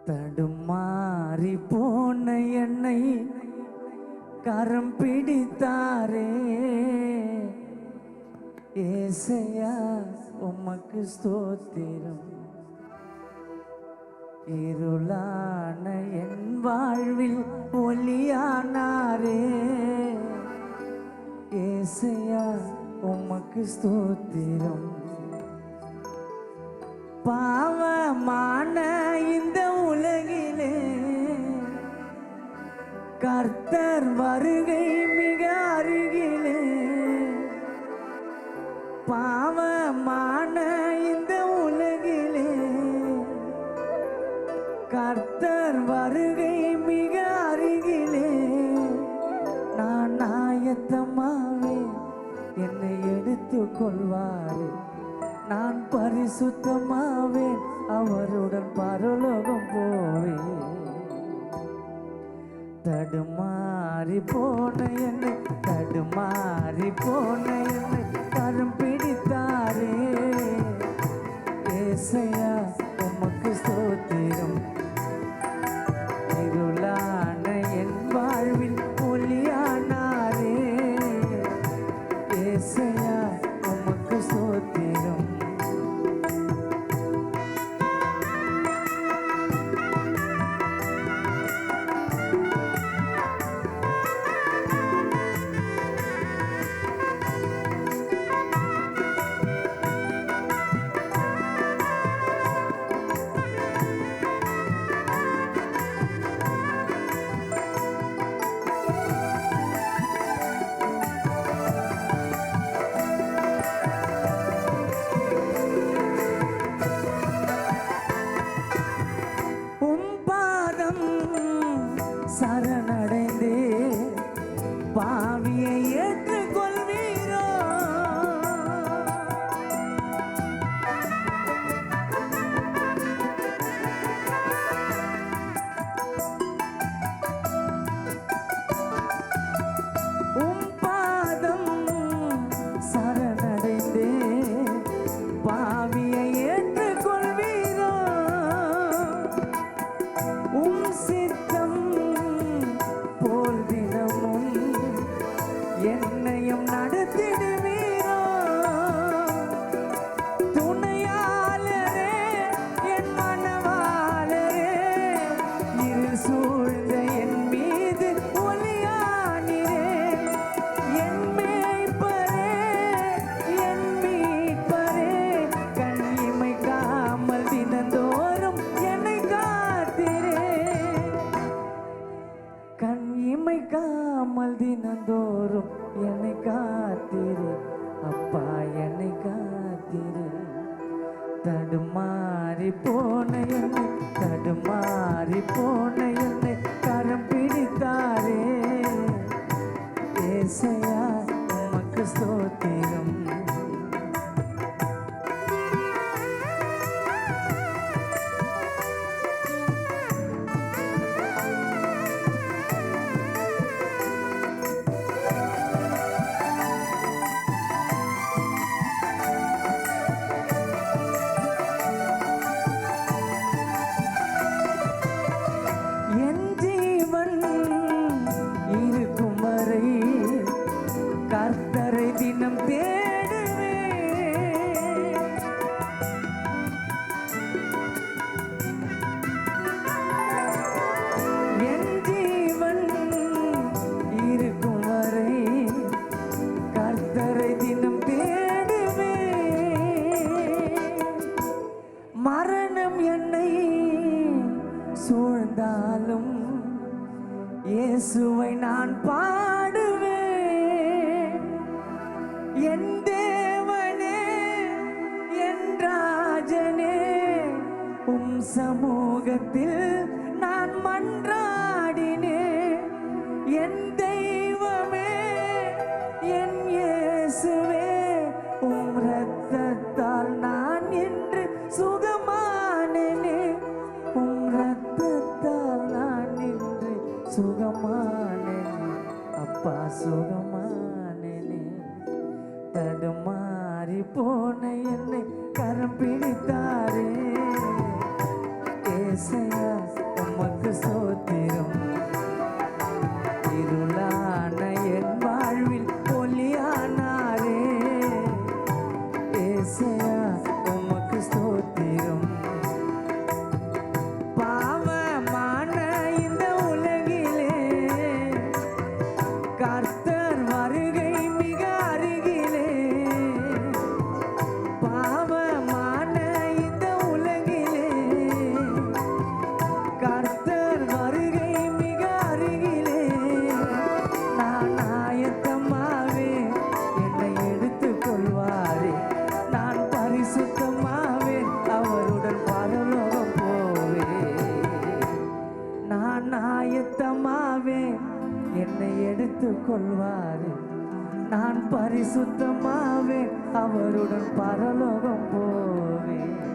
தடுமாறி போன என்னை கரம் பிடித்தாரே ஏசையா உமக்கு ஸ்தோத்திரம். இருளான என் வாழ்வில் ஒளியானாரே ஏசையா உமக்கு ஸ்தோத்திரம். பாவமான இந்த உலகிலே கர்த்தர் வருகை மிக அருகிலே. பாவமான இந்த உலகிலே கர்த்தர் வருகை மிக அருகிலே. நான் ஆயத்தமாவே என்னை எடுத்துக் கொள்வாரே. நான் பரிசுத்தமாவேன் அவருடன் பரலோகம் போவேன். தடுமாறி போன என்னை தடுமாறி போன என்னை கரம் பிடித்தாரே ஏசையா உமக்கு ஸ்தோத்திரம். இருளான என் வாழ்வில் ஒளியானாரே ஏசையா உமக்கு ஸ்தோத்திரம். சரணடைந்தே பாவியை ஏற்றுக்கொள்வீரோ. உம் பாதம் சரணடைந்தே பாவியை ஏற்றுக்கொள்வீரோ. உம் சித்தம் போல் தினமும் என்னையும் நடத்திடுவீரோ. துணையாளரே என் மனவாளரே இருள் சூழ்ந்த என் மீது ஒளியானிரே. என் மேய்ப்பரே என் மீட்பரே கண் இமைக்காமல் தினந்தோறும் என்னை காத்திரே. கண் இமைக்காமல் தினந்தோறும் என்னை காத்திரு அப்பா என்னை காத்திரு. தடுமாறி போன என்னை தடுமாறி போன என்னை கரம் பிடித்தாரே ஏசையா உமக்கு ஸ்தோத்திரம். கர்த்தரை தினம் தேடுவே. என் ஜீவன் இருக்கும் வரை கர்த்தரை தினம் தேடுவே. மரணம் என்னை சூழ்ந்தாலும் இயேசுவை நான் பாடுவேன். என் தேவனே என் ராஜனே உம் சமூகத்தில் நான் மன்றாடினேன். என் தெய்வமே என் இயேசுவே உம் இரத்தத்தால் நான் இன்று சுகமானேனே. உம் இரத்தத்தால் நான் இன்று சுகமானேனே அப்பா சுகமானேனே. தடுமாறி போன என்னை கரம் பிடித்தாரே ஏசையா உமக்கு ஸ்தோத்திரம். இருளான என் வாழ்வில் ஒளியானாரே, ஏசையா உமக்கு ஸ்தோத்திரம். பாவமான இந்த உலகிலே கர்த்தர் வருகை மிக அருகிலே. பாவமான இந்த உலகிலே கர்த்தர் வருகை மிக அருகிலே. நான் ஆயத்தமாவே என்னை எடுத்துக் கொள்வாரே. நான் பரிசுத்தமாவே அவருடன் பரலோகம் போவேன். நான் ஆயத்தமாவே என்னை எடுத்துக் கொள்வாரே. நான் பரிசுத்தமாவே அவருடன் பரலோகம் போவேன்.